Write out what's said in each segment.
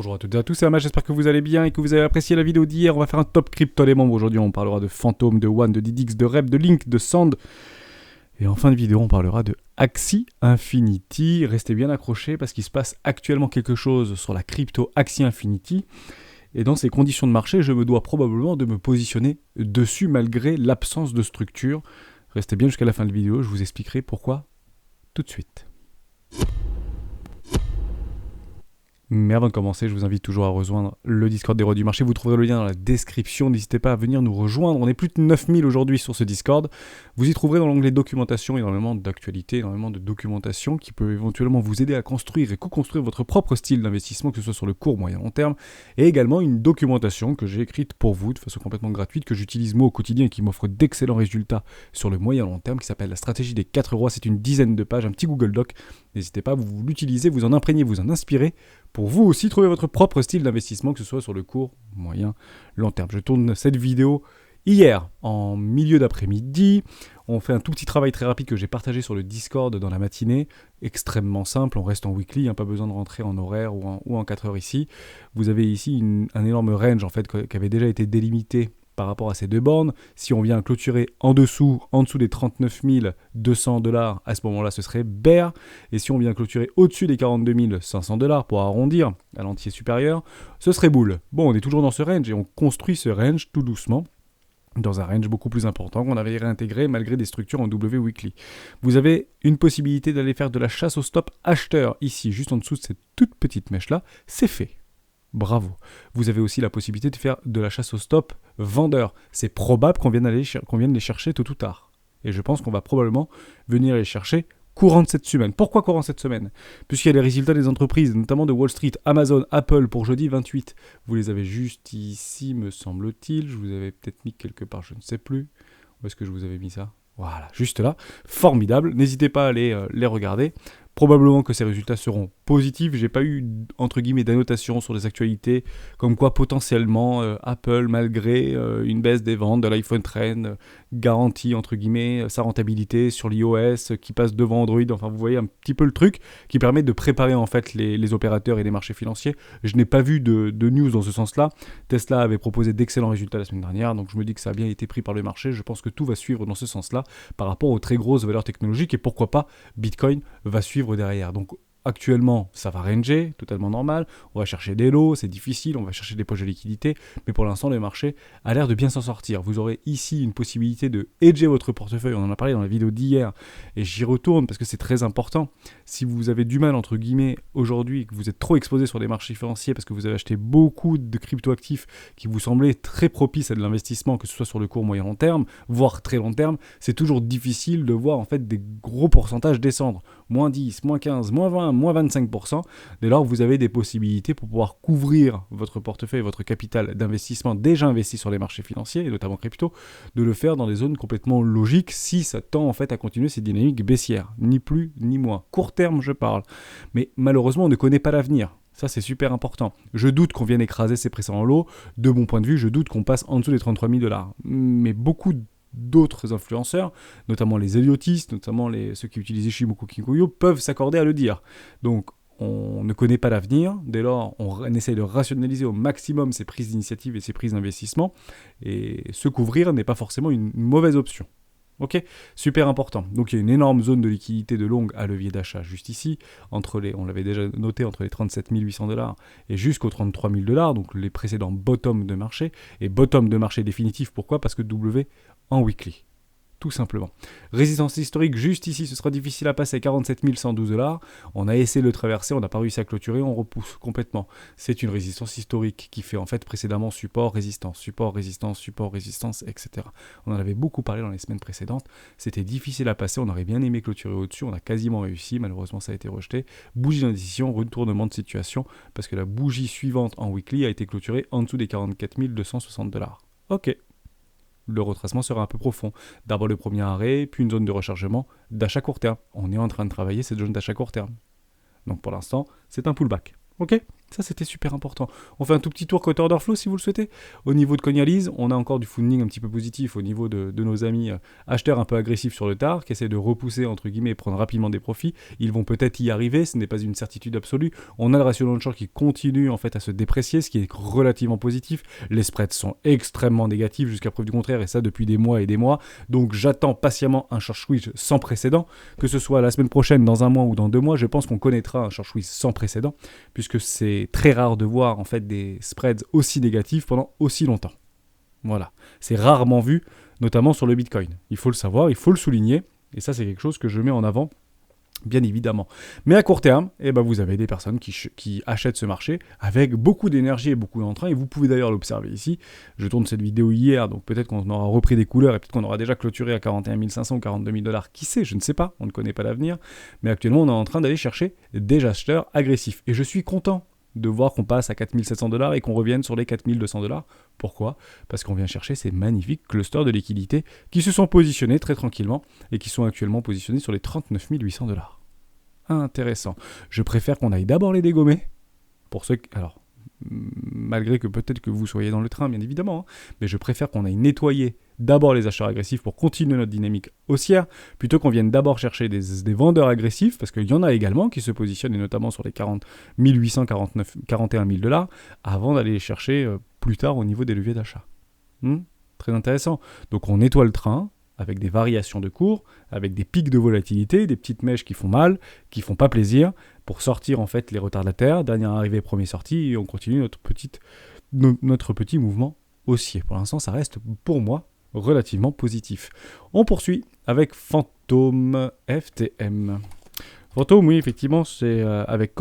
Bonjour à toutes et à tous, c'est Ama, j'espère que vous allez bien et que vous avez apprécié la vidéo d'hier. On va faire un top crypto des membres. Aujourd'hui, on parlera de Phantom, de One, de Didix, de Rep, de Link, de Sand. Et en fin de vidéo, on parlera de Axie Infinity. Restez bien accrochés parce qu'il se passe actuellement quelque chose sur la crypto Axie Infinity. Et dans ces conditions de marché, je me dois probablement de me positionner dessus malgré l'absence de structure. Restez bien jusqu'à la fin de la vidéo, je vous expliquerai pourquoi tout de suite. Mais avant de commencer, je vous invite toujours à rejoindre le Discord des rois du marché. Vous trouverez le lien dans la description. N'hésitez pas à venir nous rejoindre. On est plus de 9000 aujourd'hui sur ce Discord. Vous y trouverez dans l'onglet documentation énormément d'actualités, énormément de documentation qui peut éventuellement vous aider à construire et co-construire votre propre style d'investissement, que ce soit sur le court, moyen, long terme. Et également une documentation que j'ai écrite pour vous de façon complètement gratuite, que j'utilise moi au quotidien et qui m'offre d'excellents résultats sur le moyen, long terme, qui s'appelle la stratégie des 4 rois. C'est une dizaine de pages, un petit Google Doc. N'hésitez pas, vous l'utilisez, vous en imprégnez, vous en inspirez pour vous aussi trouver votre propre style d'investissement, que ce soit sur le court, moyen, long terme. Je tourne cette vidéo hier, en milieu d'après-midi. On fait un tout petit travail très rapide que j'ai partagé sur le Discord dans la matinée. Extrêmement simple, on reste en weekly, pas besoin de rentrer en horaire ou en 4 heures ici. Vous avez ici un énorme range en fait, qui avait déjà été délimité par rapport à ces deux bornes. Si on vient clôturer en dessous des 39 200 $, à ce moment-là, ce serait bear. Et si on vient clôturer au-dessus des 42 500 $ pour arrondir à l'entier supérieur, ce serait bull. Bon, on est toujours dans ce range et on construit ce range tout doucement dans un range beaucoup plus important qu'on avait réintégré malgré des structures en W weekly. Vous avez une possibilité d'aller faire de la chasse au stop acheteur ici, juste en dessous de cette toute petite mèche-là. C'est fait. Bravo. Vous avez aussi la possibilité de faire de la chasse au stop vendeur. C'est probable qu'on vienne les chercher tôt ou tard. Et je pense qu'on va probablement venir les chercher courant de cette semaine. Pourquoi courant cette semaine ? Puisqu'il y a les résultats des entreprises, notamment de Wall Street, Amazon, Apple pour jeudi 28. Vous les avez juste ici, me semble-t-il. Je vous avais peut-être mis quelque part, je ne sais plus. Où est-ce que je vous avais mis ça ? Voilà, juste là. Formidable. N'hésitez pas à aller les regarder. Probablement que ces résultats seront positifs. J'ai pas eu, entre guillemets, d'annotation sur les actualités, comme quoi potentiellement Apple, malgré une baisse des ventes de l'iPhone 13, garantit, entre guillemets, sa rentabilité sur l'iOS qui passe devant Android. Enfin, vous voyez un petit peu le truc qui permet de préparer en fait les opérateurs et les marchés financiers. Je n'ai pas vu de news dans ce sens-là. Tesla avait proposé d'excellents résultats la semaine dernière, donc je me dis que ça a bien été pris par le marché. Je pense que tout va suivre dans ce sens-là par rapport aux très grosses valeurs technologiques et pourquoi pas Bitcoin va suivre derrière. Donc actuellement, ça va ranger, totalement normal. On va chercher des lots, c'est difficile, on va chercher des poches de liquidité, mais pour l'instant, le marché a l'air de bien s'en sortir. Vous aurez ici une possibilité de hedger votre portefeuille, on en a parlé dans la vidéo d'hier, et j'y retourne parce que c'est très important. Si vous avez du mal, entre guillemets, aujourd'hui, que vous êtes trop exposé sur les marchés financiers parce que vous avez acheté beaucoup de crypto-actifs qui vous semblaient très propices à de l'investissement, que ce soit sur le court, moyen, long terme, voire très long terme, c'est toujours difficile de voir en fait des gros pourcentages descendre. Moins 10, moins 15, moins 20, moins 25%. Dès lors, vous avez des possibilités pour pouvoir couvrir votre portefeuille, votre capital d'investissement déjà investi sur les marchés financiers, et notamment crypto, de le faire dans des zones complètement logiques si ça tend en fait à continuer ces dynamiques baissières. Ni plus, ni moins. Court terme, je parle. Mais malheureusement, on ne connaît pas l'avenir. Ça, c'est super important. Je doute qu'on vienne écraser ces précédents lots. De mon point de vue, je doute qu'on passe en dessous des 33 000 $. Mais beaucoup d'autres influenceurs, notamment les Eliotistes, notamment ceux qui utilisent Ishimoku Kinkuyo, peuvent s'accorder à le dire. Donc, on ne connaît pas l'avenir. Dès lors, on essaye de rationaliser au maximum ses prises d'initiative et ses prises d'investissement. Et se couvrir n'est pas forcément une mauvaise option. Ok, super important. Donc il y a une énorme zone de liquidité de longue à levier d'achat juste ici, on l'avait déjà noté, entre les 37 800 $ et jusqu'aux 33 000 $, donc les précédents bottom de marché. Et bottom de marché définitif, pourquoi ? Parce que W en weekly. Tout simplement. Résistance historique, juste ici, ce sera difficile à passer, 47 112 $. On a essayé de le traverser, on n'a pas réussi à clôturer, on repousse complètement. C'est une résistance historique qui fait en fait précédemment support, résistance, support, résistance, support, résistance, etc. On en avait beaucoup parlé dans les semaines précédentes. C'était difficile à passer, on aurait bien aimé clôturer au-dessus, on a quasiment réussi, malheureusement ça a été rejeté. Bougie d'indécision, retournement de situation, parce que la bougie suivante en weekly a été clôturée en dessous des 44 260 $. Ok. Le retracement sera un peu profond. D'abord le premier arrêt, puis une zone de rechargement d'achat court terme. On est en train de travailler cette zone d'achat court terme. Donc pour l'instant, c'est un pullback. Ok ? Ça, c'était super important. On fait un tout petit tour côté order flow si vous le souhaitez. Au niveau de Cognalise, on a encore du funding un petit peu positif au niveau de nos amis acheteurs un peu agressifs sur le tard, qui essaient de repousser, entre guillemets, et prendre rapidement des profits. Ils vont peut-être y arriver, ce n'est pas une certitude absolue. On a le ratio long short qui continue en fait à se déprécier, ce qui est relativement positif. Les spreads sont extrêmement négatifs jusqu'à preuve du contraire, et ça depuis des mois et des mois. Donc j'attends patiemment un short squeeze sans précédent, que ce soit la semaine prochaine, dans un mois ou dans 2 mois. Je pense qu'on connaîtra un short squeeze sans précédent, puisque c'est très rare de voir en fait des spreads aussi négatifs pendant aussi longtemps. Voilà, c'est rarement vu, notamment sur le Bitcoin. Il faut le savoir, il faut le souligner, et ça c'est quelque chose que je mets en avant, bien évidemment. Mais à court terme, vous avez des personnes qui achètent ce marché avec beaucoup d'énergie et beaucoup d'entrain, et vous pouvez d'ailleurs l'observer ici. Je tourne cette vidéo hier, donc peut-être qu'on aura repris des couleurs, et peut-être qu'on aura déjà clôturé à 41 500 ou 42 000 $, qui sait, je ne sais pas, on ne connaît pas l'avenir, mais actuellement on est en train d'aller chercher des acheteurs agressifs, et je suis content de voir qu'on passe à 4 700 $ et qu'on revienne sur les 4 200 $. Pourquoi ? Parce qu'on vient chercher ces magnifiques clusters de liquidités qui se sont positionnés très tranquillement et qui sont actuellement positionnés sur les 39 800 $. Intéressant. Je préfère qu'on aille d'abord les dégommer. Pour ceux qui... Alors, malgré que peut-être que vous soyez dans le train, bien évidemment, mais je préfère qu'on aille nettoyer d'abord les acheteurs agressifs pour continuer notre dynamique haussière, plutôt qu'on vienne d'abord chercher des vendeurs agressifs, parce qu'il y en a également qui se positionnent, et notamment sur les 40 800, 41 000 $, avant d'aller les chercher plus tard au niveau des leviers d'achat. Très intéressant. Donc on nettoie le train, avec des variations de cours, avec des pics de volatilité, des petites mèches qui font mal, qui font pas plaisir, pour sortir en fait les retardataires, dernière arrivée, premier sorti, et on continue notre petit mouvement haussier. Pour l'instant, ça reste pour moi relativement positif. On poursuit avec Fantôme FTM. Fantôme, oui, effectivement, c'est avec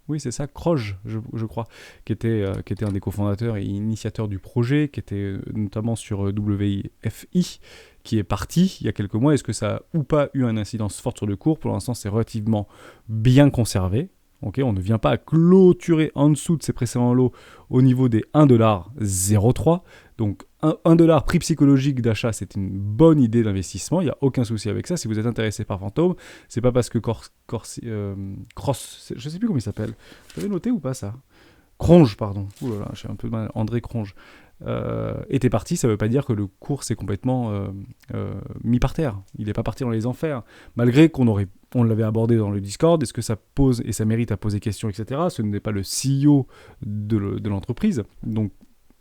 oui, c'est ça, Kroj, je crois, qui était un des cofondateurs et initiateurs du projet, qui était notamment sur WFI, qui est parti il y a quelques mois. Est-ce que ça a ou pas eu une incidence forte sur le cours ? Pour l'instant, c'est relativement bien conservé. Okay, on ne vient pas à clôturer en dessous de ces précédents lots au niveau des 1,03 $. Donc 1 $ prix psychologique d'achat, c'est une bonne idée d'investissement, il n'y a aucun souci avec ça. Si vous êtes intéressé par Fantôme, c'est pas parce que Cross, je ne sais plus comment il s'appelle. Vous avez noté ou pas ça ? Cronge, pardon. Ouh là là, j'ai un peu de mal. André Cronge. Était parti, ça ne veut pas dire que le cours s'est complètement mis par terre. Il n'est pas parti dans les enfers. Malgré on l'avait abordé dans le Discord, est-ce que ça pose et ça mérite à poser question, etc. Ce n'est pas le CEO de l'entreprise. Donc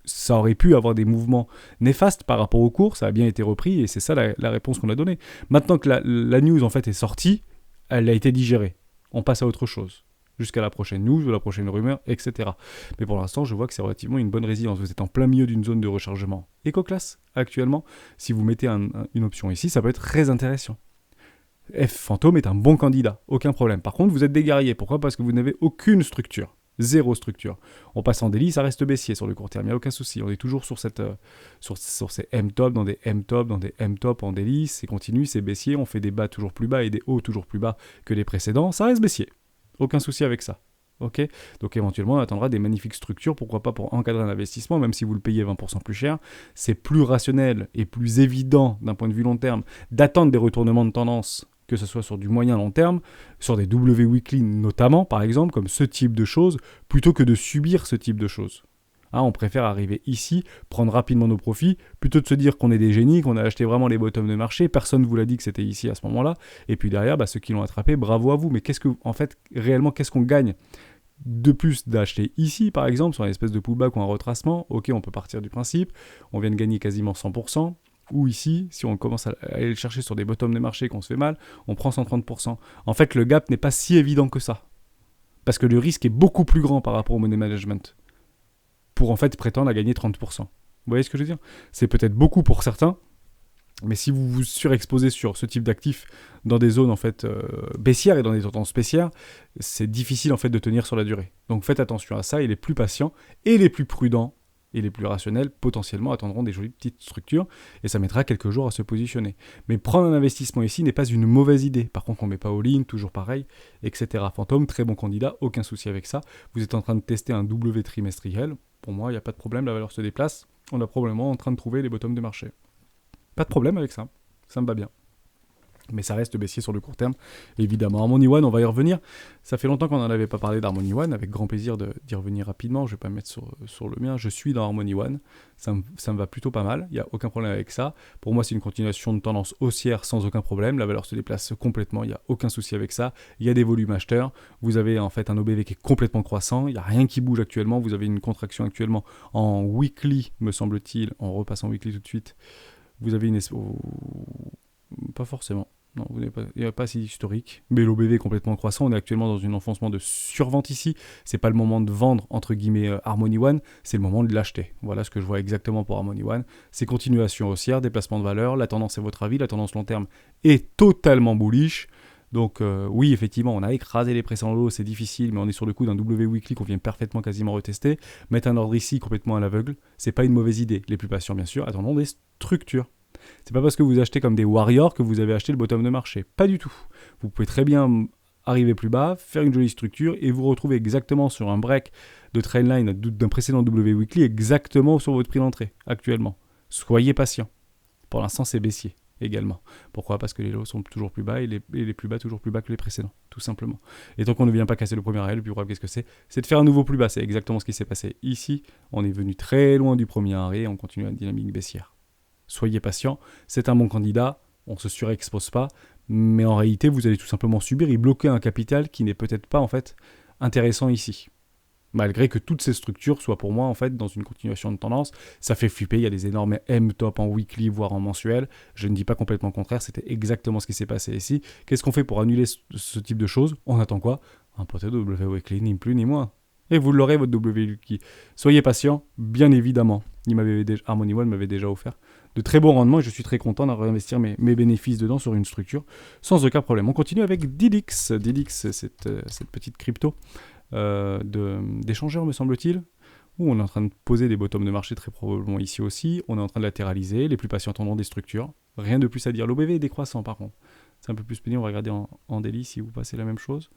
ça aurait pu avoir des mouvements néfastes par rapport au cours, ça a bien été repris et c'est ça la réponse qu'on a donnée. Maintenant que la news en fait est sortie, elle a été digérée. On passe à autre chose. Jusqu'à la prochaine news ou la prochaine rumeur, etc. Mais pour l'instant, je vois que c'est relativement une bonne résilience. Vous êtes en plein milieu d'une zone de rechargement éco-classe actuellement. Si vous mettez une option ici, ça peut être très intéressant. Fantôme est un bon candidat, aucun problème. Par contre, vous êtes des guerriers. Pourquoi ? Parce que vous n'avez aucune structure. Zéro structure. On passe en daily, ça reste baissier sur le court terme, il n'y a aucun souci. On est toujours sur ces M-top, dans des M-top, dans des M-top en daily. C'est continu, c'est baissier. On fait des bas toujours plus bas et des hauts toujours plus bas que les précédents. Ça reste baissier. Aucun souci avec ça. Ok, donc éventuellement on attendra des magnifiques structures, pourquoi pas pour encadrer un investissement, même si vous le payez 20% plus cher. C'est plus rationnel et plus évident d'un point de vue long terme d'attendre des retournements de tendance, que ce soit sur du moyen long terme, sur des W-weekly notamment par exemple, comme ce type de choses, plutôt que de subir ce type de choses. On préfère arriver ici, prendre rapidement nos profits, plutôt de se dire qu'on est des génies, qu'on a acheté vraiment les bottoms de marché, personne ne vous l'a dit que c'était ici à ce moment-là, et puis derrière, ceux qui l'ont attrapé, bravo à vous, mais réellement, qu'est-ce qu'on gagne de plus d'acheter ici, par exemple, sur une espèce de pullback ou un retracement? Ok, on peut partir du principe, on vient de gagner quasiment 100%, ou ici, si on commence à aller le chercher sur des bottoms de marché qu'on se fait mal, on prend 130%. En fait, le gap n'est pas si évident que ça, parce que le risque est beaucoup plus grand par rapport au money management, pour en fait prétendre à gagner 30%. Vous voyez ce que je veux dire ? C'est peut-être beaucoup pour certains, mais si vous vous surexposez sur ce type d'actifs dans des zones en fait baissières et dans des tendances baissières, c'est difficile en fait de tenir sur la durée. Donc faites attention à ça, et les plus patients et les plus prudents et les plus rationnels potentiellement attendront des jolies petites structures et ça mettra quelques jours à se positionner. Mais prendre un investissement ici n'est pas une mauvaise idée. Par contre, on ne met pas all-in, toujours pareil, etc. Fantôme, très bon candidat, aucun souci avec ça. Vous êtes en train de tester un W trimestriel. Pour moi, il n'y a pas de problème, la valeur se déplace. On est probablement en train de trouver les bottoms de marché. Pas de problème avec ça, ça me va bien. Mais ça reste baissier sur le court terme, évidemment. Harmony One, on va y revenir. Ça fait longtemps qu'on n'en avait pas parlé d'Harmony One, avec grand plaisir d'y revenir rapidement. Je ne vais pas me mettre sur le mien. Je suis dans Harmony One. Ça me va plutôt pas mal. Il n'y a aucun problème avec ça. Pour moi, c'est une continuation de tendance haussière sans aucun problème. La valeur se déplace complètement. Il n'y a aucun souci avec ça. Il y a des volumes acheteurs. Vous avez en fait un OBV qui est complètement croissant. Il n'y a rien qui bouge actuellement. Vous avez une contraction actuellement en weekly, me semble-t-il. On repasse en weekly tout de suite. Vous avez une... Pas forcément. Non, il n'y a pas assez historique. Mais l'OBV est complètement croissant. On est actuellement dans un enfoncement de survente ici. C'est pas le moment de vendre, entre guillemets, Harmony One. C'est le moment de l'acheter. Voilà ce que je vois exactement pour Harmony One. C'est continuation haussière, déplacement de valeur. La tendance est votre avis. La tendance long terme est totalement bullish. Donc oui, effectivement, on a écrasé les précédents lots. C'est difficile, mais on est sur le coup d'un W Weekly qu'on vient parfaitement quasiment retester. Mettre un ordre ici complètement à l'aveugle, c'est pas une mauvaise idée. Les plus patients, bien sûr, attendons des structures. C'est pas parce que vous achetez comme des warriors que vous avez acheté le bottom de marché. Pas du tout. Vous pouvez très bien arriver plus bas, faire une jolie structure et vous retrouver exactement sur un break de trendline d'un précédent W Weekly exactement sur votre prix d'entrée actuellement. Soyez patient. Pour l'instant, c'est baissier également. Pourquoi ? Parce que les lots sont toujours plus bas et les plus bas toujours plus bas que les précédents, tout simplement. Et tant qu'on ne vient pas casser le premier arrêt, le plus probable, qu'est-ce que c'est ? C'est de faire un nouveau plus bas. C'est exactement ce qui s'est passé ici. On est venu très loin du premier arrêt et on continue la dynamique baissière. Soyez patient, c'est un bon candidat, on ne se surexpose pas, mais en réalité, vous allez tout simplement subir et bloquer un capital qui n'est peut-être pas en fait intéressant ici. Malgré que toutes ces structures soient pour moi en fait dans une continuation de tendance, ça fait flipper, il y a des énormes M-top en weekly, voire en mensuel, je ne dis pas complètement le contraire, c'était exactement ce qui s'est passé ici. Qu'est-ce qu'on fait pour annuler ce type de choses ? On attend quoi ? Un poteau W weekly, ni plus ni moins. Et vous l'aurez, votre W weekly. Soyez patient, bien évidemment. Harmony One m'avait déjà offert de très bons rendements et je suis très content de réinvestir mes bénéfices dedans sur une structure sans aucun problème. On continue avec Didix. Didix, c'est cette petite crypto d'échangeur, me semble-t-il, où on est en train de poser des bottoms de marché très probablement ici aussi. On est en train de latéraliser. Les plus patients attendront des structures. Rien de plus à dire. L'OBV est décroissant par contre. C'est un peu plus pénible. On va regarder en daily si vous passez la même chose.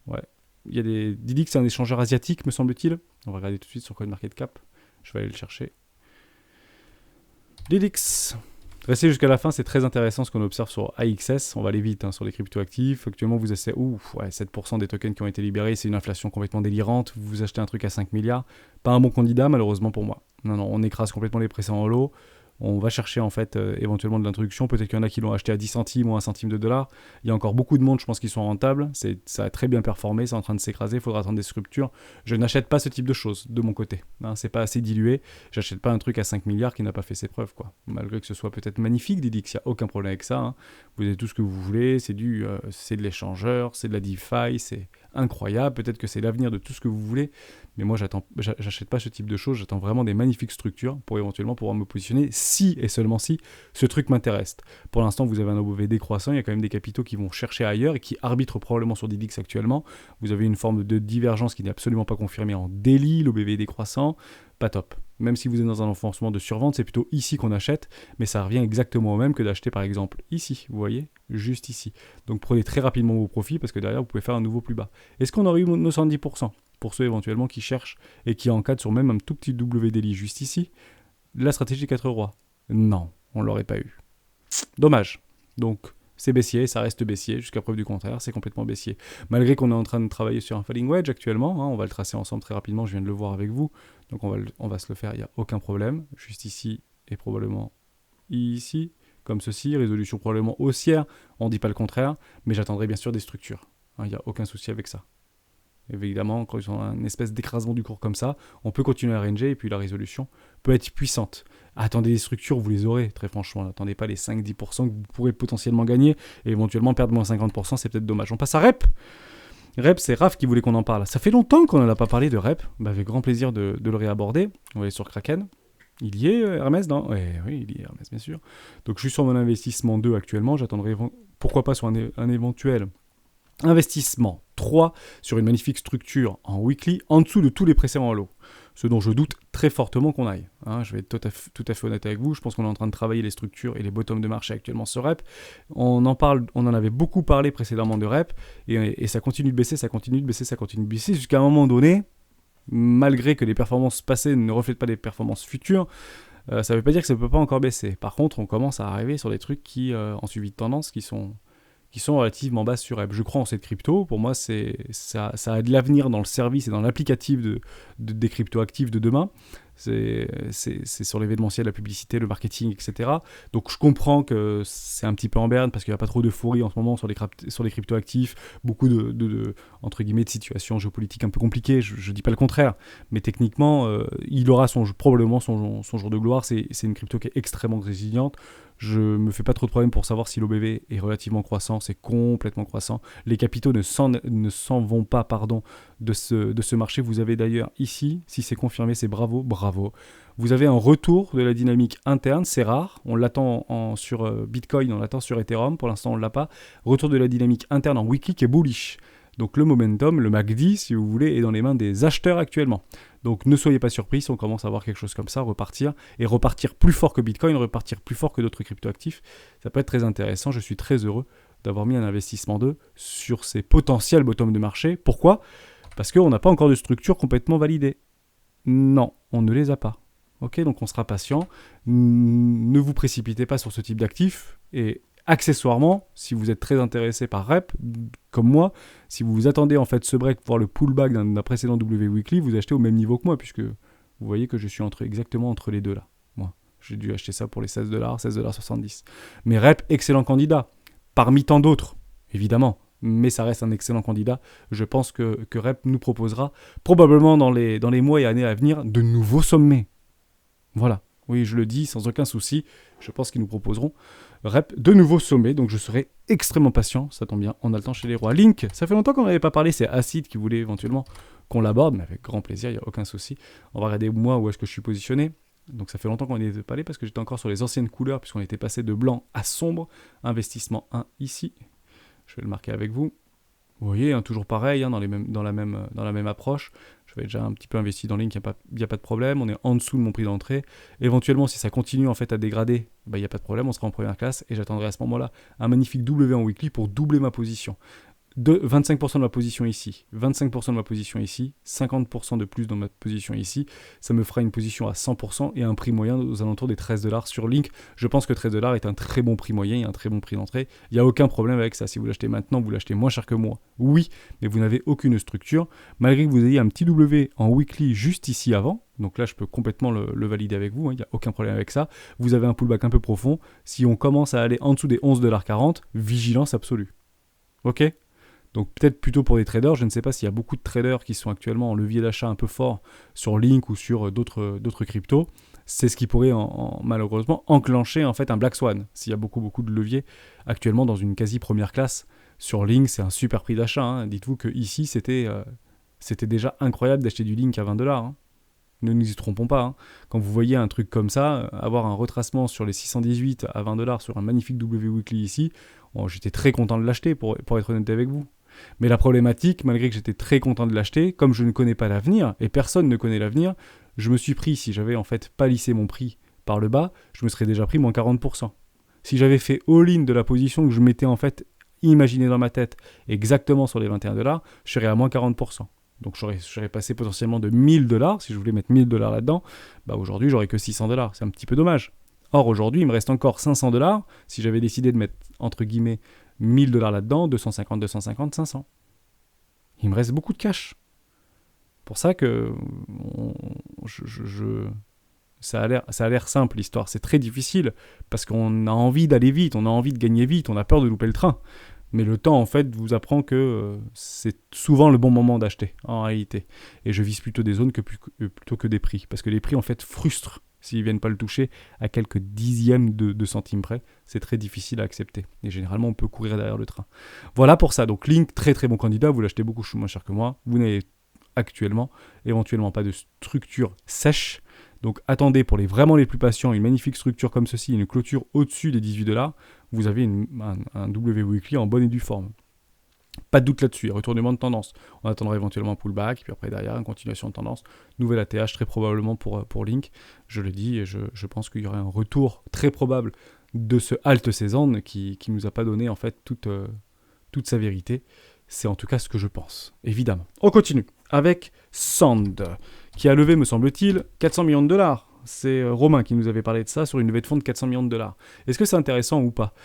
Ouais. Il y a Didix, c'est un échangeur asiatique, me semble-t-il. On va regarder tout de suite sur CoinMarketCap. Je vais aller le chercher. Didix. Restez jusqu'à la fin, c'est très intéressant ce qu'on observe sur AXS. On va aller vite sur les cryptoactifs. Actuellement, vous achetez 7% des tokens qui ont été libérés. C'est une inflation complètement délirante. Vous achetez un truc à 5 milliards. Pas un bon candidat, malheureusement pour moi. Non, on écrase complètement les précédents lots. On va chercher en fait éventuellement de l'introduction. Peut-être qu'il y en a qui l'ont acheté à 10 centimes ou 1 centime de dollar. Il y a encore beaucoup de monde, je pense, qui sont rentables. Ça a très bien performé, c'est en train de s'écraser. Il faudra attendre des structures. Je n'achète pas ce type de choses de mon côté. C'est pas assez dilué. J'achète pas un truc à 5 milliards qui n'a pas fait ses preuves, quoi. Malgré que ce soit peut-être magnifique, Didix, il n'y a aucun problème avec ça. Vous avez tout ce que vous voulez. C'est de l'échangeur, c'est de la DeFi, c'est incroyable. Peut-être que c'est l'avenir de tout ce que vous voulez. Mais moi, j'achète pas ce type de choses. J'attends vraiment des magnifiques structures pour éventuellement pouvoir me positionner si et seulement si ce truc m'intéresse. Pour l'instant, vous avez un OBV décroissant. Il y a quand même des capitaux qui vont chercher ailleurs et qui arbitrent probablement sur Didix actuellement. Vous avez une forme de divergence qui n'est absolument pas confirmée en daily. L'OBV décroissant, pas top. Même si vous êtes dans un enfoncement de survente, c'est plutôt ici qu'on achète, mais ça revient exactement au même que d'acheter par exemple ici, vous voyez, juste ici. Donc prenez très rapidement vos profits parce que derrière vous pouvez faire un nouveau plus bas. Est-ce qu'on aurait eu nos 110% pour ceux éventuellement qui cherchent et qui encadrent sur même un tout petit W daily juste ici, la stratégie 4 rois? Non, on ne l'aurait pas eu. Dommage. Donc c'est baissier, ça reste baissier, jusqu'à preuve du contraire, c'est complètement baissier. Malgré qu'on est en train de travailler sur un falling wedge actuellement, on va le tracer ensemble très rapidement, je viens de le voir avec vous, donc on va se le faire, il n'y a aucun problème, juste ici et probablement ici, comme ceci, résolution probablement haussière, on ne dit pas le contraire, mais j'attendrai bien sûr des structures, il n'y a aucun souci avec ça. Évidemment, quand ils ont une espèce d'écrasement du cours comme ça, on peut continuer à ranger et puis la résolution peut être puissante. Attendez des structures, vous les aurez, très franchement. N'attendez pas les 5-10% que vous pourrez potentiellement gagner et éventuellement perdre moins 50%, c'est peut-être dommage. On passe à REP. REP, c'est Raph qui voulait qu'on en parle. Ça fait longtemps qu'on n'en a pas parlé de REP. Avec grand plaisir de le réaborder. On va aller sur Kraken. Il y est Hermès, non ? Oui, il y est Hermès, bien sûr. Donc je suis sur mon investissement 2 actuellement. J'attendrai pourquoi pas sur un éventuel investissement 3 sur une magnifique structure en weekly en dessous de tous les précédents lots. Ce dont je doute très fortement qu'on aille. Je vais être tout à fait honnête avec vous. Je pense qu'on est en train de travailler les structures et les bottoms de marché actuellement sur REP. On en avait beaucoup parlé précédemment de REP et ça continue de baisser, ça continue de baisser jusqu'à un moment donné, malgré que les performances passées ne reflètent pas les performances futures, ça ne veut pas dire que ça ne peut pas encore baisser. Par contre, on commence à arriver sur des trucs qui, en suivi de tendance, qui sont qui sont relativement basses sur Rep. Je crois en cette crypto. Pour moi, ça a de l'avenir dans le service et dans l'applicatif des crypto-actifs de demain. C'est sur l'événementiel, la publicité, le marketing, etc. Donc je comprends que c'est un petit peu en berne parce qu'il n'y a pas trop d'euphorie en ce moment sur les crypto-actifs, beaucoup entre guillemets, de situations géopolitiques un peu compliquées, je ne dis pas le contraire, mais techniquement, il aura probablement son jour de gloire. C'est une crypto qui est extrêmement résiliente. Je me fais pas trop de problème pour savoir si l'OBV est relativement croissant, c'est complètement croissant. Les capitaux ne s'en vont pas de ce marché. Vous avez d'ailleurs ici, si c'est confirmé, c'est bravo. Vous avez un retour de la dynamique interne, c'est rare. On l'attend sur Bitcoin, on l'attend sur Ethereum, pour l'instant on ne l'a pas. Retour de la dynamique interne en weekly qui est bullish. Donc le momentum, le MACD, si vous voulez, est dans les mains des acheteurs actuellement. Donc ne soyez pas surpris si on commence à voir quelque chose comme ça, repartir plus fort que Bitcoin, repartir plus fort que d'autres cryptoactifs. Ça peut être très intéressant. Je suis très heureux d'avoir mis un investissement sur ces potentiels bottoms de marché. Pourquoi ? Parce qu'on n'a pas encore de structure complètement validée. Non, on ne les a pas. Ok, donc on sera patient. Ne vous précipitez pas sur ce type d'actifs. Et accessoirement, si vous êtes très intéressé par Rep, comme moi, si vous vous attendez en fait ce break pour voir le pullback d'un précédent W Weekly, vous achetez au même niveau que moi, puisque vous voyez que je suis exactement entre les deux là. Moi, j'ai dû acheter ça pour les $16, $16,70. Mais Rep, excellent candidat, parmi tant d'autres, évidemment. Mais ça reste un excellent candidat. Je pense que Rep nous proposera probablement dans les mois et années à venir de nouveaux sommets. Voilà. Oui, je le dis sans aucun souci. Je pense qu'ils nous proposeront Rep de nouveaux sommets. Donc je serai extrêmement patient. Ça tombe bien, on a le temps chez les rois. Link, ça fait longtemps qu'on n'avait pas parlé. C'est Acid qui voulait éventuellement qu'on l'aborde, mais avec grand plaisir, il n'y a aucun souci. On va regarder moi où est-ce que je suis positionné. Donc ça fait longtemps qu'on n'y était pas allé parce que j'étais encore sur les anciennes couleurs puisqu'on était passé de blanc à sombre. Investissement 1 ici. Je vais le marquer avec vous. Vous voyez, hein, toujours pareil, hein, dans la même approche. Je vais déjà un petit peu investi dans Link, il n'y a pas de problème. On est en dessous de mon prix d'entrée. Éventuellement, si ça continue en fait à dégrader, il n'y a pas de problème, on sera en première classe. Et j'attendrai à ce moment-là un magnifique W en weekly pour doubler ma position. 25% de ma position ici, 25% de ma position ici, 50% de plus dans ma position ici, ça me fera une position à 100% et un prix moyen aux alentours des $13 sur Link. Je pense que $13 est un très bon prix moyen et un très bon prix d'entrée. Il n'y a aucun problème avec ça. Si vous l'achetez maintenant, vous l'achetez moins cher que moi. Oui, mais vous n'avez aucune structure. Malgré que vous ayez un petit W en weekly juste ici avant, donc là je peux complètement le valider avec vous, il n'y a aucun problème avec ça. Vous avez un pullback un peu profond. Si on commence à aller en dessous des $11,40, vigilance absolue. Ok ? Donc peut-être plutôt pour des traders, je ne sais pas s'il y a beaucoup de traders qui sont actuellement en levier d'achat un peu fort sur Link ou sur d'autres cryptos. C'est ce qui pourrait malheureusement enclencher en fait un Black Swan. S'il y a beaucoup de leviers actuellement dans une quasi première classe sur Link, c'est un super prix d'achat. Hein. Dites-vous que ici c'était déjà incroyable d'acheter du Link à $20. Hein. Ne nous y trompons pas. Hein. Quand vous voyez un truc comme ça, avoir un retracement sur les 618 à $20 sur un magnifique W Weekly ici, j'étais très content de l'acheter pour être honnête avec vous. Mais la problématique, malgré que j'étais très content de l'acheter, comme je ne connais pas l'avenir, et personne ne connaît l'avenir, je me suis pris, si j'avais en fait pas lissé mon prix par le bas, je me serais déjà pris moins 40%. Si j'avais fait all-in de la position que je m'étais en fait imaginé dans ma tête exactement sur les $21, je serais à moins 40%. Donc je serais passé potentiellement de $1000, si je voulais mettre $1000 là-dedans, aujourd'hui j'aurais que $600. C'est un petit peu dommage. Or aujourd'hui, il me reste encore $500 si j'avais décidé de mettre entre guillemets $1000 là-dedans, 250, 500. Il me reste beaucoup de cash. Pour ça que ça a l'air simple l'histoire. C'est très difficile parce qu'on a envie d'aller vite, on a envie de gagner vite, on a peur de louper le train. Mais le temps, en fait, vous apprend que c'est souvent le bon moment d'acheter, en réalité. Et je vise plutôt des zones plutôt que des prix. Parce que les prix, en fait, frustrent s'ils ne viennent pas le toucher à quelques dixièmes de centimes près. C'est très difficile à accepter. Et généralement, on peut courir derrière le train. Voilà pour ça. Donc, Link, très très bon candidat. Vous l'achetez beaucoup moins cher que moi. Vous n'avez actuellement, éventuellement, pas de structure sèche. Donc, attendez pour vraiment les plus patients, une magnifique structure comme ceci, une clôture au-dessus des $18. Vous avez un W Weekly en bonne et due forme. Pas de doute là-dessus, retournement de tendance. On attendra éventuellement un pullback, puis après derrière, une continuation de tendance. Nouvelle ATH très probablement pour Link. Je le dis, et je pense qu'il y aurait un retour très probable de ce halt saison qui ne nous a pas donné en fait toute sa vérité. C'est en tout cas ce que je pense, évidemment. On continue avec Sand, qui a levé, me semble-t-il, $400 millions. C'est Romain qui nous avait parlé de ça sur une levée de fonds de $400 millions. Est-ce que c'est intéressant ou pas ?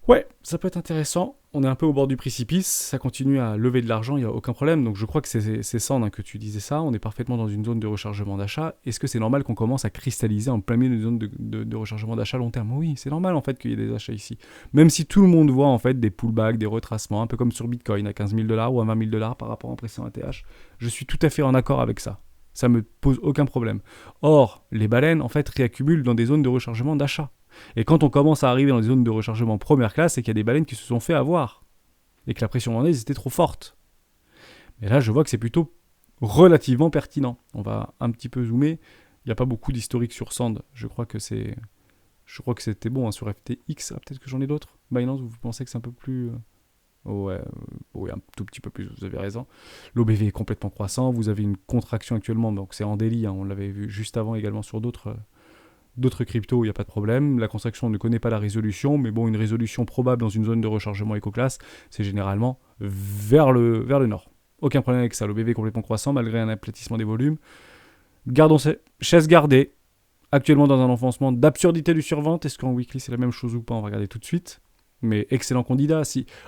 Ouais, ça peut être intéressant. On est un peu au bord du précipice, ça continue à lever de l'argent, il n'y a aucun problème. Donc je crois que c'est Sand que tu disais ça, on est parfaitement dans une zone de rechargement d'achat. Est-ce que c'est normal qu'on commence à cristalliser en plein milieu d'une zone de rechargement d'achat long terme? Oui, c'est normal en fait qu'il y ait des achats ici. Même si tout le monde voit en fait des pullbacks, des retracements, un peu comme sur Bitcoin à 15 000 dollars ou à 20 000 dollars par rapport à un précédent ATH. Je suis tout à fait en accord avec ça. Ça me pose aucun problème. Or, les baleines en fait réaccumulent dans des zones de rechargement d'achat. Et quand on commence à arriver dans des zones de rechargement première classe, c'est qu'il y a des baleines qui se sont fait avoir. Et que la pression landaise était trop forte. Mais là, je vois que c'est plutôt relativement pertinent. On va un petit peu zoomer. Il n'y a pas beaucoup d'historique sur Sand. Je crois que c'était bon hein, sur FTX. Ah, peut-être que j'en ai d'autres. Binance, vous pensez que c'est un peu plus... Ouais, oui, un tout petit peu plus, vous avez raison. L'OBV est complètement croissant. Vous avez une contraction actuellement, donc c'est en délit. Hein, on l'avait vu juste avant également sur d'autres cryptos, il n'y a pas de problème. La contraction ne connaît pas la résolution, mais bon, une résolution probable dans une zone de rechargement éco-classe, c'est généralement vers le nord. Aucun problème avec ça. Le BV est complètement croissant malgré un aplatissement des volumes. Gardons chaise gardée. Actuellement dans un enfoncement d'absurdité du survente. Est-ce qu'en weekly c'est la même chose ou pas? On va regarder tout de suite. Mais excellent candidat.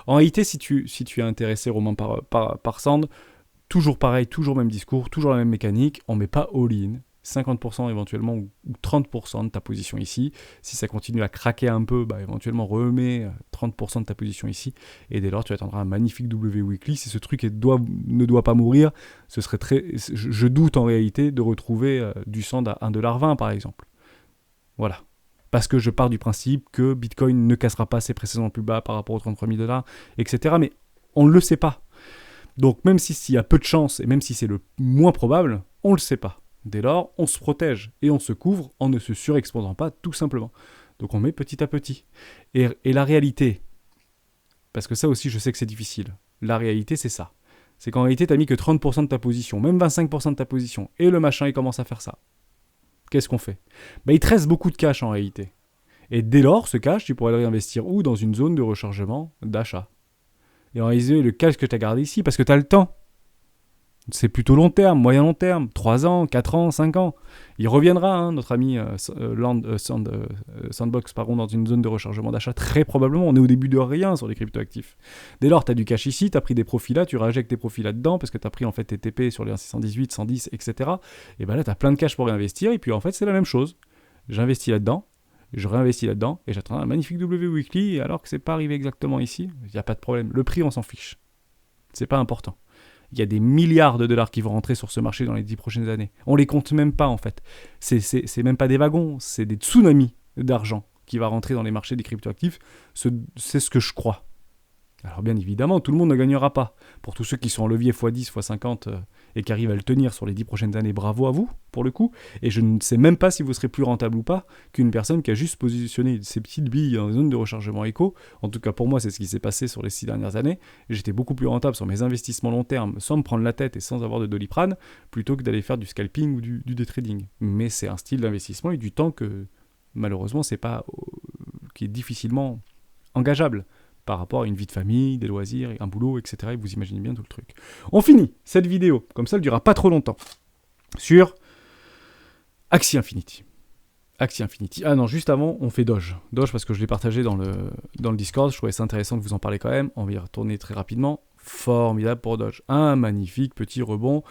En réalité, si tu es intéressé, Romain, par Sand, toujours pareil, toujours même discours, toujours la même mécanique. On ne met pas all-in. 50% éventuellement ou 30% de ta position ici. Si ça continue à craquer un peu, bah éventuellement remets 30% de ta position ici. Et dès lors, tu attendras un magnifique W weekly. Si ce truc ne doit pas mourir, ce serait je doute en réalité de retrouver du Sand à 1,20$ par exemple. Voilà. Parce que je pars du principe que Bitcoin ne cassera pas ses précédents plus bas par rapport aux 33 000 $, etc. Mais on ne le sait pas. Donc même s'il y a peu de chance, et même si c'est le moins probable, on ne le sait pas. Dès lors, on se protège et on se couvre en ne se surexposant pas, tout simplement. Donc on met petit à petit. Et la réalité, parce que ça aussi je sais que c'est difficile, la réalité c'est ça. C'est qu'en réalité tu n'as mis que 30% de ta position, même 25% de ta position, et le machin il commence à faire ça. Qu'est-ce qu'on fait? Il te reste beaucoup de cash en réalité. Et dès lors, ce cash, tu pourrais le réinvestir où? Dans une zone de rechargement d'achat. Et en réalité, le cash que tu as gardé ici, parce que tu as le temps. C'est plutôt long terme, moyen long terme, 3 ans, 4 ans, 5 ans. Il reviendra, hein, notre ami Sandbox, dans une zone de rechargement d'achat, très probablement. On est au début de rien sur les cryptoactifs. Dès lors, tu as du cash ici, tu as pris des profits là, tu réinjectes tes profits là-dedans, parce que tu as pris en fait tes TP sur les 118, 110, etc. Et bien là, tu as plein de cash pour réinvestir, et puis en fait, c'est la même chose. J'investis là-dedans, je réinvestis là-dedans, et j'attends un magnifique W weekly, alors que c'est pas arrivé exactement ici, il n'y a pas de problème. Le prix, on s'en fiche. C'est pas important. Il y a des milliards de dollars qui vont rentrer sur ce marché dans les 10 prochaines années. On les compte même pas en fait. C'est même pas des wagons, c'est des tsunamis d'argent qui va rentrer dans les marchés des cryptoactifs. C'est ce que je crois. Alors bien évidemment, tout le monde ne gagnera pas. Pour tous ceux qui sont en levier x10, x50 et qui arrivent à le tenir sur les 10 prochaines années, bravo à vous, pour le coup. Et je ne sais même pas si vous serez plus rentable ou pas qu'une personne qui a juste positionné ses petites billes dans une zone de rechargement éco. En tout cas, pour moi, c'est ce qui s'est passé sur les 6 dernières années. J'étais beaucoup plus rentable sur mes investissements long terme, sans me prendre la tête et sans avoir de doliprane, plutôt que d'aller faire du scalping ou du day trading. Mais c'est un style d'investissement et du temps que, malheureusement, c'est pas, qui est difficilement engageable par rapport à une vie de famille, des loisirs, un boulot, etc. Et vous imaginez bien tout le truc. On finit cette vidéo, comme ça elle ne durera pas trop longtemps, sur Axie Infinity. Axie Infinity. Ah non, juste avant, on fait Doge. Doge parce que je l'ai partagé dans le Discord, je trouvais ça intéressant de vous en parler quand même. On va y retourner très rapidement. Formidable pour Doge. Un magnifique petit rebond.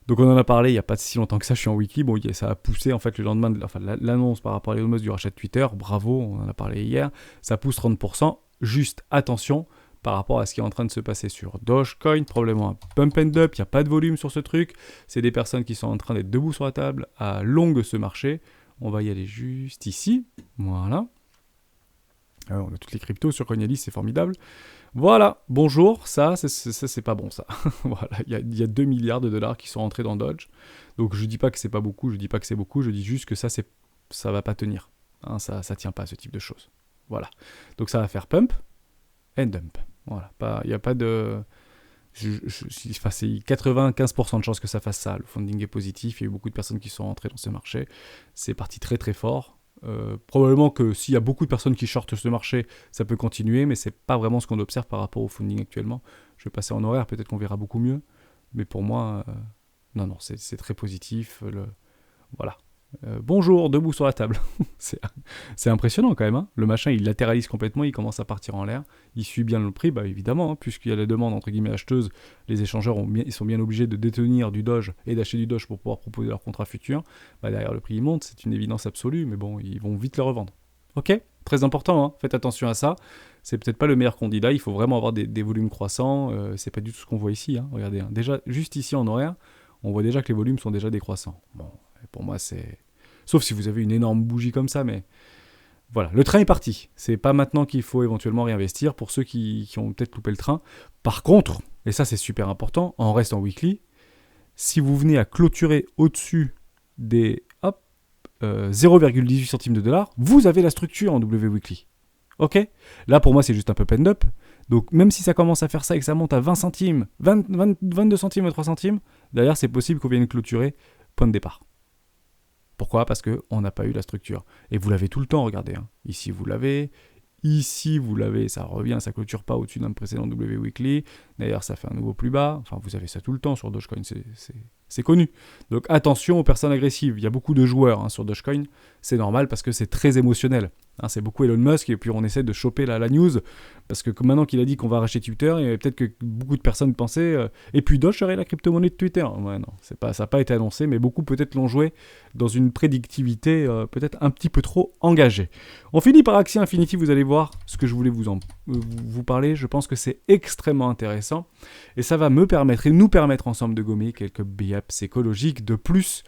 Donc on en a parlé il n'y a pas si longtemps que ça, je suis en wiki. Bon, ça a poussé en fait le lendemain de l'annonce par rapport à Elon Musk du rachat de Twitter. Bravo, on en a parlé hier. Ça pousse 30%. Juste attention par rapport à ce qui est en train de se passer sur Dogecoin, probablement un pump and dump, il n'y a pas de volume sur ce truc, c'est des personnes qui sont en train d'être debout sur la table à longue ce marché. On va y aller juste ici, voilà. Alors, on a toutes les cryptos sur CoinElise, c'est formidable. Voilà, bonjour, ça c'est pas bon ça. Voilà, il y a 2 milliards de dollars qui sont rentrés dans Doge. Donc je dis pas que c'est pas beaucoup, je dis pas que c'est beaucoup, je dis juste que ça va pas tenir. Hein, ça tient pas ce type de choses. Voilà. Donc ça va faire pump and dump. Voilà. Il n'y a pas de... c'est 95% de chances que ça fasse ça. Le funding est positif. Il y a eu beaucoup de personnes qui sont rentrées dans ce marché. C'est parti très très fort. Probablement que s'il y a beaucoup de personnes qui shortent ce marché, ça peut continuer, mais c'est pas vraiment ce qu'on observe par rapport au funding actuellement. Je vais passer en horaire, peut-être qu'on verra beaucoup mieux. Mais pour moi, non, c'est très positif. Voilà. Bonjour, debout sur la table. c'est impressionnant quand même. Hein. Le machin, il latéralise complètement, il commence à partir en l'air. Il suit bien le prix, bah évidemment, hein, puisqu'il y a la demande entre guillemets acheteuse. Les échangeurs ils sont bien obligés de détenir du Doge et d'acheter du Doge pour pouvoir proposer leur contrat futur. Bah, derrière le prix, il monte, c'est une évidence absolue, mais bon, ils vont vite le revendre. Ok, très important, hein, faites attention à ça. C'est peut-être pas le meilleur candidat, il faut vraiment avoir des volumes croissants. C'est pas du tout ce qu'on voit ici. Hein. Regardez, hein. Déjà, juste ici en horaire, on voit déjà que les volumes sont déjà décroissants. Bon, pour moi, c'est... Sauf si vous avez une énorme bougie comme ça, mais... Voilà, le train est parti. C'est pas maintenant qu'il faut éventuellement réinvestir pour ceux qui ont peut-être loupé le train. Par contre, et ça c'est super important, on reste en weekly, si vous venez à clôturer au-dessus des 0,18 centimes de dollar, vous avez la structure en W weekly. Ok. Là pour moi c'est juste un pump and up. Donc même si ça commence à faire ça et que ça monte à 20 centimes, 22 centimes ou 3 centimes, d'ailleurs c'est possible qu'on vienne clôturer point de départ. Pourquoi ? Parce qu'on n'a pas eu la structure. Et vous l'avez tout le temps, regardez. Hein. Ici vous l'avez, ici vous l'avez, ça revient, ça clôture pas au-dessus d'un précédent W weekly. D'ailleurs ça fait un nouveau plus bas. Enfin vous avez ça tout le temps sur Dogecoin, c'est connu. Donc attention aux personnes agressives. Il y a beaucoup de joueurs sur Dogecoin. C'est normal parce que c'est très émotionnel. Hein, c'est beaucoup Elon Musk et puis on essaie de choper la news parce que maintenant qu'il a dit qu'on va racheter Twitter, et peut-être que beaucoup de personnes pensaient et puis Doge serait la crypto-monnaie de Twitter. Ouais, non, ça n'a pas été annoncé, mais beaucoup peut-être l'ont joué dans une prédictivité peut-être un petit peu trop engagée. On finit par Axie Infinity, vous allez voir ce que je voulais vous parler. Je pense que c'est extrêmement intéressant et ça va me permettre et nous permettre ensemble de gommer quelques biais psychologiques de plus.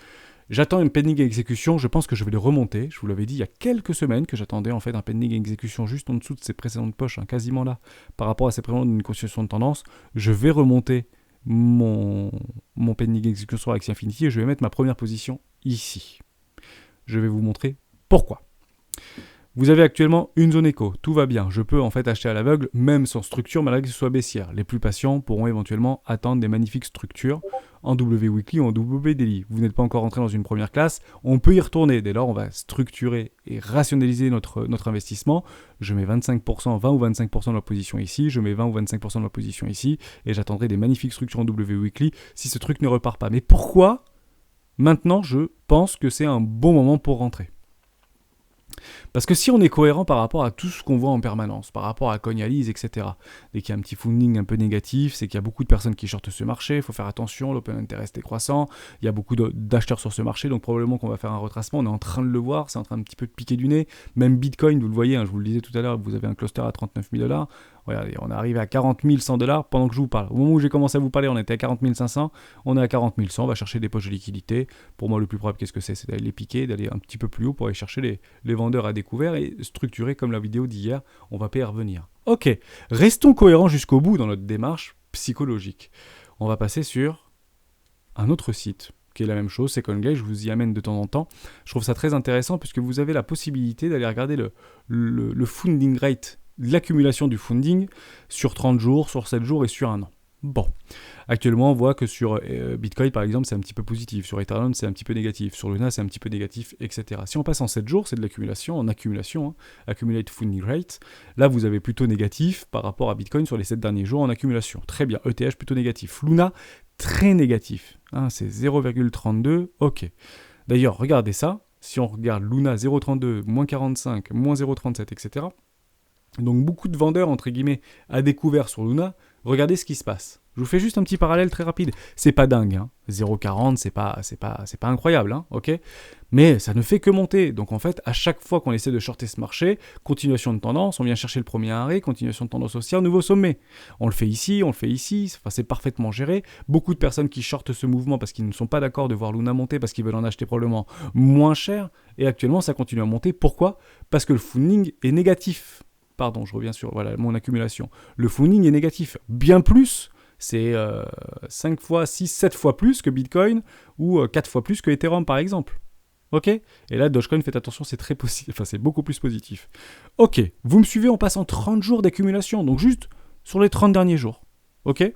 J'attends une pending exécution, je pense que je vais le remonter. Je vous l'avais dit il y a quelques semaines que j'attendais en fait un pending exécution juste en dessous de ces précédentes poches, quasiment là, par rapport à ces précédentes d'une continuation de tendance. Je vais remonter mon pending exécution sur Axie Infinity et je vais mettre ma première position ici. Je vais vous montrer pourquoi. Vous avez actuellement une zone éco, tout va bien. Je peux en fait acheter à l'aveugle, même sans structure, malgré que ce soit baissière. Les plus patients pourront éventuellement attendre des magnifiques structures en W Weekly ou en W Daily. Vous n'êtes pas encore rentré dans une première classe, on peut y retourner. Dès lors, on va structurer et rationaliser notre investissement. Je mets 25%, 20 ou 25% de ma position ici, je mets 20 ou 25% de ma position ici, et j'attendrai des magnifiques structures en W Weekly si ce truc ne repart pas. Mais pourquoi maintenant je pense que c'est un bon moment pour rentrer ? Parce que si on est cohérent par rapport à tout ce qu'on voit en permanence, par rapport à Coinalyse, etc., dès qu'il y a un petit funding un peu négatif, c'est qu'il y a beaucoup de personnes qui shortent ce marché, il faut faire attention, l'open interest est croissant, il y a beaucoup d'acheteurs sur ce marché, donc probablement qu'on va faire un retracement, on est en train de le voir, c'est en train un petit peu de piquer du nez, même Bitcoin, vous le voyez, je vous le disais tout à l'heure, vous avez un cluster à 39 000 $, regardez, on est arrivé à 40 100 $ pendant que je vous parle. Au moment où j'ai commencé à vous parler, on était à 40 500, on est à 40 100, on va chercher des poches de liquidité. Pour moi, le plus probable, qu'est-ce que c'est ? C'est d'aller les piquer, d'aller un petit peu plus haut pour aller chercher les vendeurs à découvert et structurer comme la vidéo d'hier, on va pas y revenir. Ok, restons cohérents jusqu'au bout dans notre démarche psychologique. On va passer sur un autre site qui est la même chose, c'est CoinGecko, je vous y amène de temps en temps. Je trouve ça très intéressant puisque vous avez la possibilité d'aller regarder le funding rate, l'accumulation du funding sur 30 jours, sur 7 jours et sur un an. Bon, actuellement on voit que sur Bitcoin par exemple c'est un petit peu positif, sur Ethereum c'est un petit peu négatif, sur Luna c'est un petit peu négatif, etc. Si on passe en 7 jours, c'est de l'accumulation, en accumulation, accumulate funding rate, là vous avez plutôt négatif par rapport à Bitcoin sur les 7 derniers jours en accumulation. Très bien, ETH plutôt négatif, Luna très négatif, c'est 0,32, ok. D'ailleurs regardez ça, si on regarde Luna 0,32, moins 45, moins 0,37, etc., donc beaucoup de vendeurs, entre guillemets, à découvert sur Luna, regardez ce qui se passe. Je vous fais juste un petit parallèle très rapide. C'est pas dingue, 0,40, c'est pas incroyable, ok ? Mais ça ne fait que monter. Donc en fait, à chaque fois qu'on essaie de shorter ce marché, continuation de tendance, on vient chercher le premier arrêt, continuation de tendance haussière, nouveau sommet. On le fait ici, c'est parfaitement géré. Beaucoup de personnes qui shortent ce mouvement parce qu'ils ne sont pas d'accord de voir Luna monter, parce qu'ils veulent en acheter probablement moins cher. Et actuellement, ça continue à monter. Pourquoi ? Parce que le funding est négatif. Pardon, je reviens sur mon accumulation. Le funding est négatif. Bien plus, c'est 5 fois, 6, 7 fois plus que Bitcoin ou 4 fois plus que Ethereum par exemple. Ok ? Et là, Dogecoin, faites attention, c'est très positif. Enfin, c'est beaucoup plus positif. Ok, vous me suivez en passant 30 jours d'accumulation, donc juste sur les 30 derniers jours. Ok ?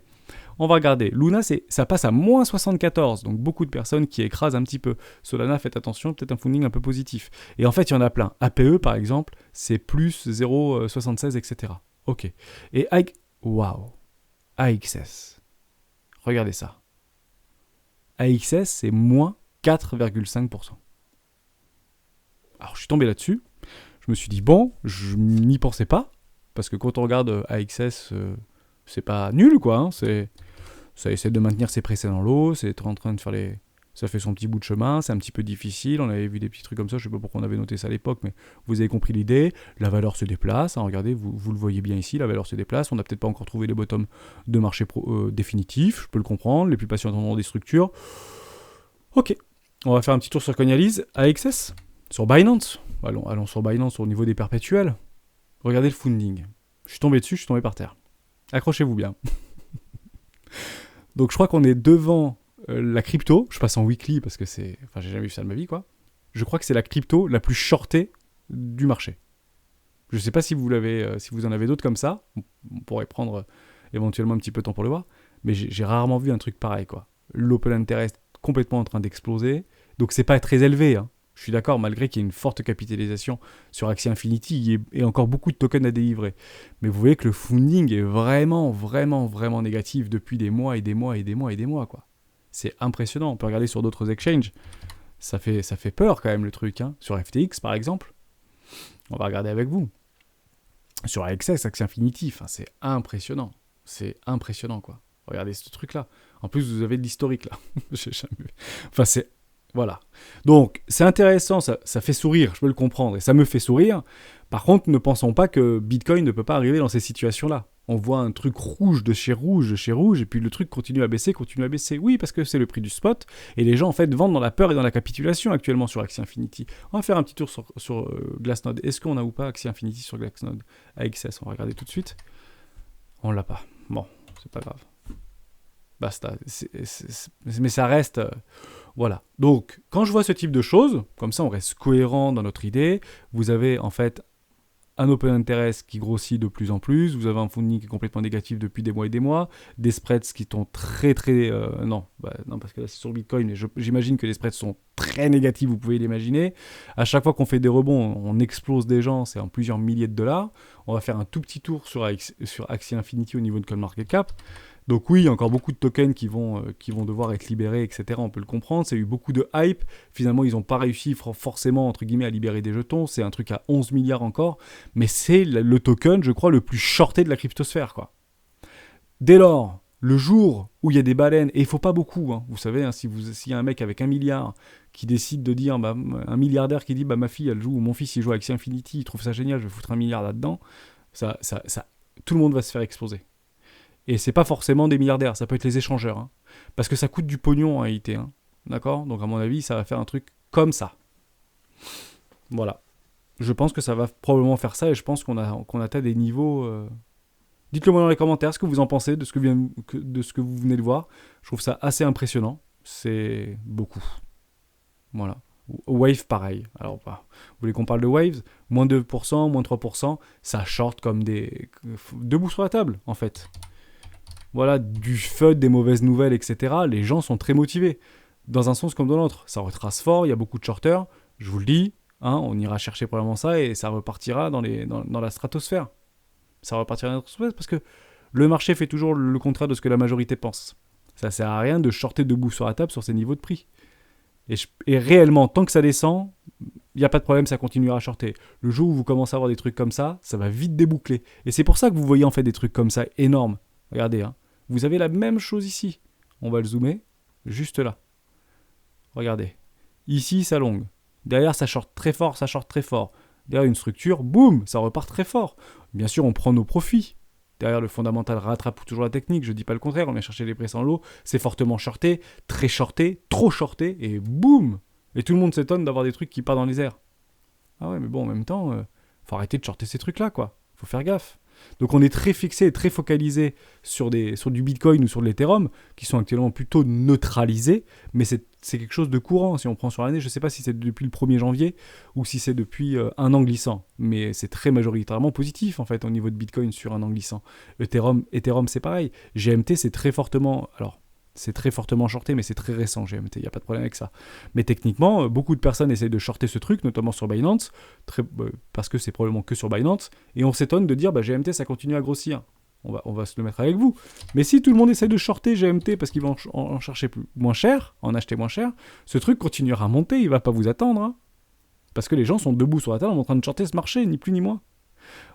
On va regarder. Luna, ça passe à moins 74. Donc beaucoup de personnes qui écrasent un petit peu. Solana, faites attention, peut-être un funding un peu positif. Et en fait, il y en a plein. APE, par exemple, c'est plus 0,76, etc. Ok. Et AXS. Regardez ça. AXS, c'est moins 4,5%. Alors je suis tombé là-dessus, je me suis dit bon, je n'y pensais pas, parce que quand on regarde AXS, c'est pas nul quoi, hein, ça essaie de maintenir ses précédents dans l'eau, c'est en train de faire les... Ça fait son petit bout de chemin, c'est un petit peu difficile, on avait vu des petits trucs comme ça, je sais pas pourquoi on avait noté ça à l'époque, mais vous avez compris l'idée, la valeur se déplace, hein, regardez, vous le voyez bien ici, la valeur se déplace, on n'a peut-être pas encore trouvé les bottoms de marché définitifs, je peux le comprendre, les plus patients attendront des structures. Ok, on va faire un petit tour sur Coinalyse, AXS, sur Binance, allons sur Binance au niveau des perpétuels, regardez le funding, je suis tombé dessus, je suis tombé par terre, accrochez-vous bien. Donc je crois qu'on est devant la crypto, je passe en weekly parce que c'est... Enfin, j'ai jamais vu ça de ma vie, quoi. Je crois que c'est la crypto la plus shortée du marché. Je sais pas si vous l'avez, si vous en avez d'autres comme ça. On pourrait prendre éventuellement un petit peu de temps pour le voir. Mais j'ai rarement vu un truc pareil, quoi. L'open interest complètement en train d'exploser. Donc c'est pas très élevé, hein. Je suis d'accord, malgré qu'il y ait une forte capitalisation sur Axie Infinity, il y a encore beaucoup de tokens à délivrer. Mais vous voyez que le funding est vraiment, vraiment, vraiment négatif depuis des mois et des mois et des mois et des mois, quoi. C'est impressionnant. On peut regarder sur d'autres exchanges. Ça fait peur quand même le truc, hein. Sur FTX par exemple. On va regarder avec vous. Sur AXS, Axie Infinity, c'est impressionnant. C'est impressionnant, quoi. Regardez ce truc-là. En plus, vous avez de l'historique, là. J'ai jamais... Enfin, c'est... Voilà. Donc, c'est intéressant, ça fait sourire, je peux le comprendre, et ça me fait sourire. Par contre, ne pensons pas que Bitcoin ne peut pas arriver dans ces situations-là. On voit un truc rouge de chez rouge, et puis le truc continue à baisser. Oui, parce que c'est le prix du spot, et les gens, en fait, vendent dans la peur et dans la capitulation actuellement sur Axie Infinity. On va faire un petit tour sur Glassnode. Est-ce qu'on a ou pas Axie Infinity sur Glassnode AXS, on va regarder tout de suite. On l'a pas. Bon, c'est pas grave. Basta. Mais ça reste... Voilà. Donc, quand je vois ce type de choses, comme ça on reste cohérent dans notre idée, vous avez en fait un open interest qui grossit de plus en plus, vous avez un funding qui est complètement négatif depuis des mois et des mois, des spreads qui sont très... non, parce que là c'est sur Bitcoin, mais j'imagine que les spreads sont très négatifs, vous pouvez l'imaginer. À chaque fois qu'on fait des rebonds, on explose des gens, c'est en plusieurs milliers de dollars. On va faire un tout petit tour sur Axie Infinity au niveau de CoinMarketCap. Donc oui, il y a encore beaucoup de tokens qui vont devoir être libérés, etc. On peut le comprendre. Ça a eu beaucoup de hype. Finalement, ils n'ont pas réussi forcément, entre guillemets, à libérer des jetons. C'est un truc à 11 milliards encore. Mais c'est le token, je crois, le plus shorté de la cryptosphère, quoi. Dès lors, le jour où il y a des baleines, et il ne faut pas beaucoup, hein, vous savez, hein, s'il y a un mec avec 1 milliard qui décide de dire, un milliardaire qui dit, ma fille, elle joue, ou mon fils, il joue avec Axie Infinity, il trouve ça génial, je vais foutre 1 milliard là-dedans, ça, tout le monde va se faire exploser. Et c'est pas forcément des milliardaires, ça peut être les échangeurs. Hein. Parce que ça coûte du pognon en réalité. Hein. D'accord ? Donc à mon avis, ça va faire un truc comme ça. Voilà. Je pense que ça va probablement faire ça et je pense qu'on atteint des niveaux... Dites-le moi dans les commentaires ce que vous en pensez de ce que vous venez de voir. Je trouve ça assez impressionnant. C'est beaucoup. Voilà. Wave, pareil. Alors, vous voulez qu'on parle de Waves ? Moins 2%, moins 3%, ça short comme des... debout sur la table, en fait. Voilà, du FUD, des mauvaises nouvelles, etc. Les gens sont très motivés, dans un sens comme dans l'autre. Ça retrace fort, il y a beaucoup de shorters, je vous le dis, hein, on ira chercher probablement ça et ça repartira dans la stratosphère. Ça repartira dans la stratosphère parce que le marché fait toujours le contraire de ce que la majorité pense. Ça sert à rien de shorter debout sur la table sur ces niveaux de prix. Et réellement, tant que ça descend, il n'y a pas de problème, ça continuera à shorter. Le jour où vous commencez à avoir des trucs comme ça va vite déboucler. Et c'est pour ça que vous voyez en fait des trucs comme ça énormes. Regardez, hein. Vous avez la même chose ici. On va le zoomer, juste là. Regardez. Ici, ça longue. Derrière, ça short très fort, ça short très fort. Derrière une structure, boum, ça repart très fort. Bien sûr, on prend nos profits. Derrière, le fondamental rattrape toujours la technique. Je ne dis pas le contraire, on vient chercher les prix en lot. C'est fortement shorté, très shorté, trop shorté, et boum. Et tout le monde s'étonne d'avoir des trucs qui partent dans les airs. Ah ouais, mais bon, en même temps, faut arrêter de shorter ces trucs-là, quoi. Faut faire gaffe. Donc on est très fixé, très focalisé sur du Bitcoin ou sur de l'Ethereum, qui sont actuellement plutôt neutralisés, mais c'est quelque chose de courant. Si on prend sur l'année, je ne sais pas si c'est depuis le 1er janvier ou si c'est depuis un an glissant, mais c'est très majoritairement positif en fait au niveau de Bitcoin sur un an glissant. Ethereum c'est pareil. GMT c'est très fortement... Alors, c'est très fortement shorté, mais c'est très récent GMT, il n'y a pas de problème avec ça. Mais techniquement, beaucoup de personnes essayent de shorter ce truc, notamment sur Binance, parce que c'est probablement que sur Binance, et on s'étonne de dire GMT ça continue à grossir. On va se le mettre avec vous. Mais si tout le monde essaie de shorter GMT parce qu'il va en chercher moins cher, en acheter moins cher, ce truc continuera à monter, il ne va pas vous attendre. Hein. Parce que les gens sont debout sur la table en train de chanter ce marché, ni plus ni moins.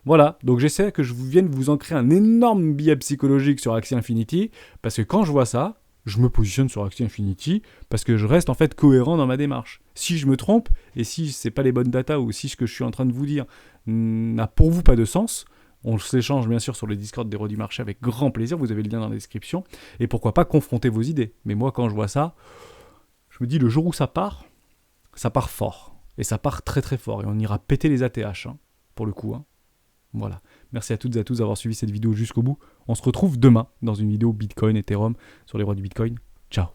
Voilà, donc j'essaie que je vienne vous ancrer un énorme biais psychologique sur Axie Infinity, parce que quand je vois ça, je me positionne sur Axie Infinity, parce que je reste en fait cohérent dans ma démarche. Si je me trompe, et si c'est pas les bonnes datas, ou si ce que je suis en train de vous dire n'a pour vous pas de sens, on s'échange bien sûr sur le Discord d'Héros du Marché avec grand plaisir, vous avez le lien dans la description, et pourquoi pas confronter vos idées. Mais moi quand je vois ça, je me dis le jour où ça part fort, et ça part très très fort, et on ira péter les ATH, hein, pour le coup, hein. Voilà. Merci à toutes et à tous d'avoir suivi cette vidéo jusqu'au bout. On se retrouve demain dans une vidéo Bitcoin, Ethereum sur les rois du Bitcoin. Ciao.